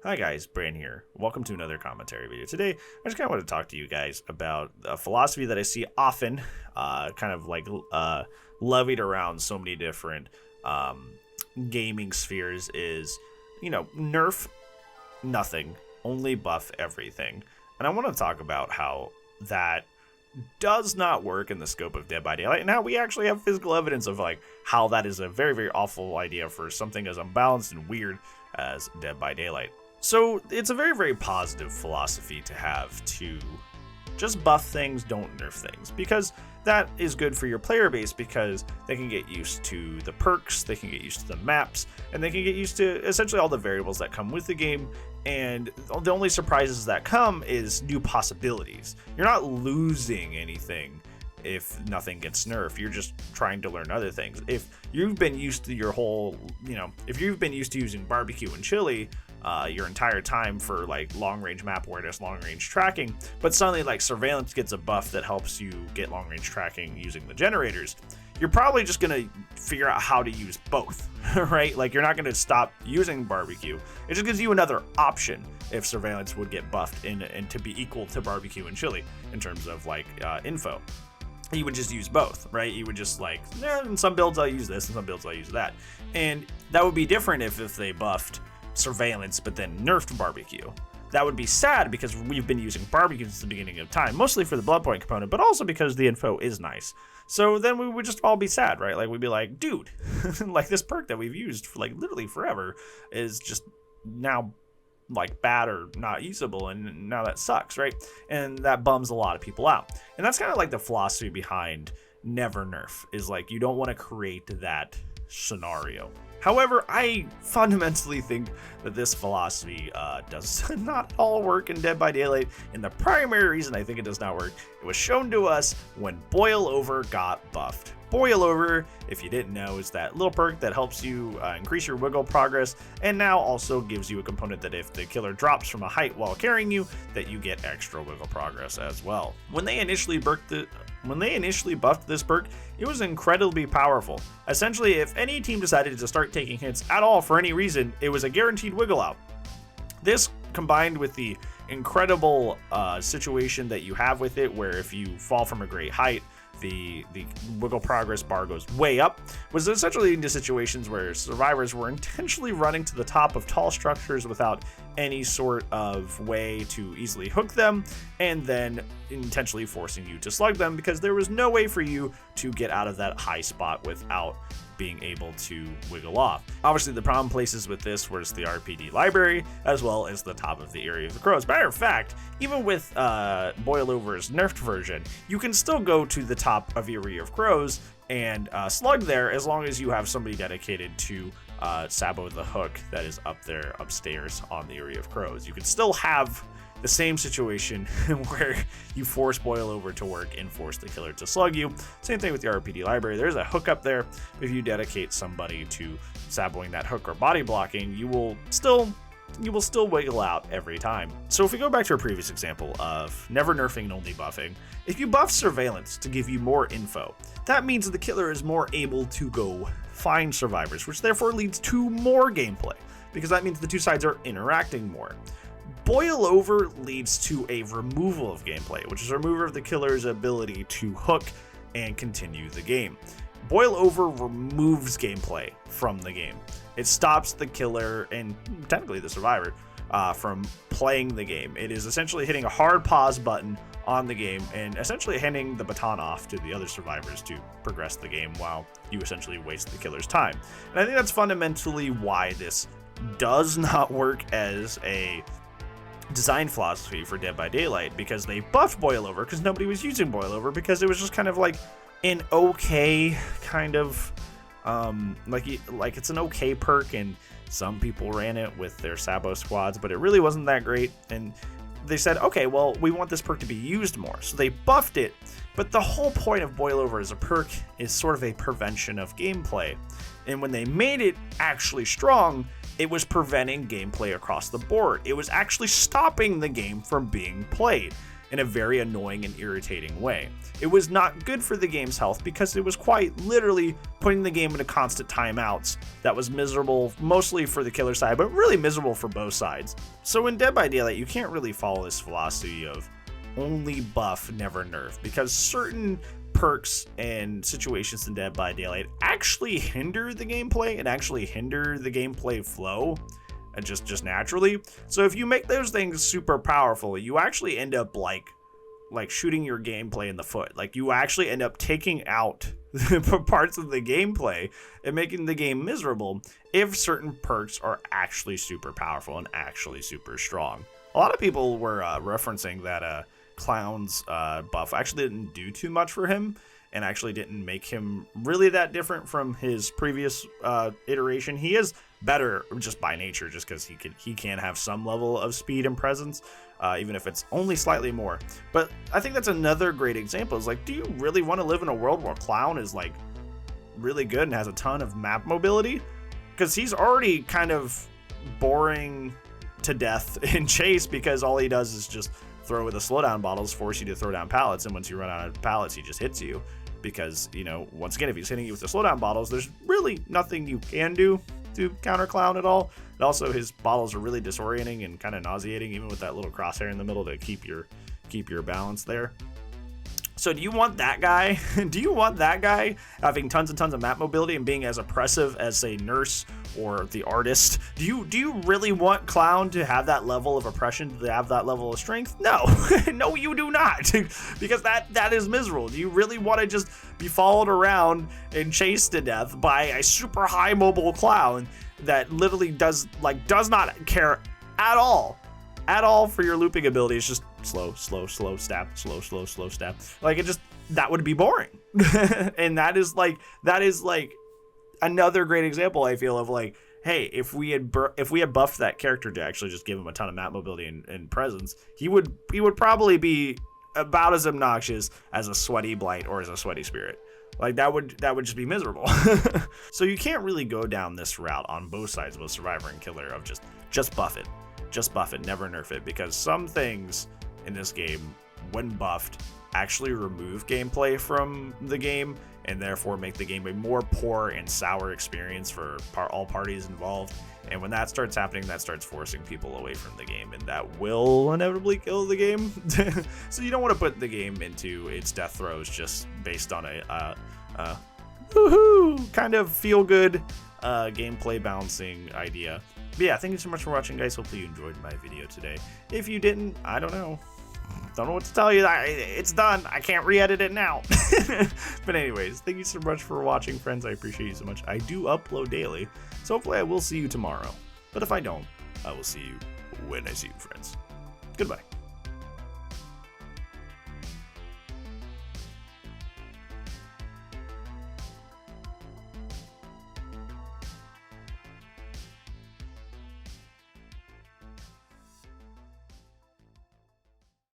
Hi guys, Bran here. Welcome to another commentary video. Today, I just kind of want to talk to you guys about a philosophy that I see often, levied around so many different gaming spheres is, nerf nothing, only buff everything. And I want to talk about how that does not work in the scope of Dead by Daylight, and how we actually have physical evidence of how that is a very, very awful idea for something as unbalanced and weird as Dead by Daylight. So it's a very, very positive philosophy to have to just buff things, don't nerf things, because that is good for your player base because they can get used to the perks, they can get used to the maps, and they can get used to essentially all the variables that come with the game. And the only surprises that come is new possibilities. You're not losing anything if nothing gets nerfed. You're just trying to learn other things. If you've been used to if you've been used to using barbecue and chili your entire time for long-range map awareness, long-range tracking, but suddenly surveillance gets a buff that helps you get long-range tracking using the generators, you're probably just gonna figure out how to use both, right? You're not gonna stop using barbecue. It just gives you another option if surveillance would get buffed and to be equal to barbecue and chili in terms of info. You would just use both, right? You would just in some builds I'll use this, in some builds I'll use that. And that would be different if they buffed surveillance but then nerfed barbecue. That would be sad because we've been using barbecue since the beginning of time, mostly for the blood point component, but also because the info is nice. So then we would just all be sad, right? We'd be like, dude, this perk that we've used for literally forever is just now bad or not usable, and now that sucks, right? And that bums a lot of people out. And that's kind of the philosophy behind never nerf, is you don't want to create that scenario. However, I fundamentally think that this philosophy does not all work in Dead by Daylight, and the primary reason I think it does not work, it was shown to us when Boil Over got buffed. Boil Over, if you didn't know, is that little perk that helps you increase your wiggle progress, and now also gives you a component that if the killer drops from a height while carrying you, that you get extra wiggle progress as well. When they initially buffed this perk, it was incredibly powerful. Essentially, if any team decided to start taking hits at all for any reason, it was a guaranteed wiggle out. This, combined with the incredible situation that you have with it, where if you fall from a great height, the wiggle progress bar goes way up, was essentially into situations where survivors were intentionally running to the top of tall structures without any sort of way to easily hook them, and then intentionally forcing you to slug them because there was no way for you to get out of that high spot without being able to wiggle off. Obviously, the problem places with this was the RPD library, as well as the top of the Area of the Crows. Matter of fact, even with Boil Over's nerfed version, you can still go to the top of Area of Crows and slug there, as long as you have somebody dedicated to Sabo the hook that is up there upstairs on the Area of Crows. You can still have the same situation where you force Boil Over to work and force the killer to slug you. Same thing with the RPD library. There's a hook up there. If you dedicate somebody to saboing that hook or body blocking, you will still wiggle out every time. So if we go back to our previous example of never nerfing and only buffing, if you buff surveillance to give you more info, that means the killer is more able to go find survivors, which therefore leads to more gameplay, because that means the two sides are interacting more. Boil Over leads to a removal of gameplay, which is a removal of the killer's ability to hook and continue the game. Boil Over removes gameplay from the game. It stops the killer, and technically the survivor, from playing the game. It is essentially hitting a hard pause button on the game and essentially handing the baton off to the other survivors to progress the game while you essentially waste the killer's time. And I think that's fundamentally why this does not work as a design philosophy for Dead by Daylight, because they buffed Boil Over because nobody was using Boil Over, because it was just kind of an okay kind of it's an okay perk, and some people ran it with their Sabo squads, but it really wasn't that great. And they said, okay, well, we want this perk to be used more, so they buffed it. But the whole point of Boil Over as a perk is sort of a prevention of gameplay, and when they made it actually strong, it was preventing gameplay across the board. It was actually stopping the game from being played. in a very annoying and irritating way. It was not good for the game's health because it was quite literally putting the game into constant timeouts. That was miserable mostly for the killer side, but really miserable for both sides. So in Dead by Daylight, you can't really follow this philosophy of only buff, never nerf, because certain perks and situations in Dead by Daylight actually hinder the gameplay and actually hinder the gameplay flow and just naturally. So if you make those things super powerful, you actually end up like shooting your gameplay in the foot. Like you actually end up taking out parts of the gameplay and making the game miserable if certain perks are actually super powerful and actually super strong. A lot of people were referencing that Clown's buff actually didn't do too much for him and actually didn't make him really that different from his previous iteration. He is better just by nature, just because he can have some level of speed and presence, even if it's only slightly more. But I think that's another great example. Is like, do you really want to live in a world where Clown is like really good and has a ton of map mobility? Because he's already kind of boring to death in Chase, because all he does is just throw with the slowdown bottles, force you to throw down pallets, and once you run out of pallets, he just hits you. Because, you know, once again, if he's hitting you with the slowdown bottles, there's really nothing you can do to counter Clown at all. And also, his bottles are really disorienting and kind of nauseating, even with that little crosshair in the middle to keep your balance there. So do you want that guy? Do you want that guy having tons and tons of map mobility and being as oppressive as, say, Nurse or the Artist? Do you really want Clown to have that level of oppression, to have that level of strength? No. No, you do not. Because that is miserable. Do you really want to just be followed around and chased to death by a super high mobile Clown that literally does not care at all for your looping ability? It's just slow, stab, slow, stab. Like, that would be boring. And that is like another great example, I feel, of like, hey, if we had buffed that character to actually just give him a ton of map mobility and presence, he would probably be about as obnoxious as a sweaty Blight or as a sweaty Spirit. Like, that would just be miserable. So you can't really go down this route on both sides, both Survivor and Killer, of just buff it. Just buff it, never nerf it, because some things in this game, when buffed, actually remove gameplay from the game and therefore make the game a more poor and sour experience for all parties involved. And when that starts happening, that starts forcing people away from the game, and that will inevitably kill the game. So you don't want to put the game into its death throes just based on a woohoo kind of feel good gameplay balancing idea. But yeah, thank you so much for watching, guys. Hopefully you enjoyed my video today. If you didn't, I don't know what to tell you. It's done. I can't re-edit it now. But anyways, thank you so much for watching, friends. I appreciate you so much. I do upload daily, so hopefully I will see you tomorrow. But if I don't, I will see you when I see you, friends. Goodbye.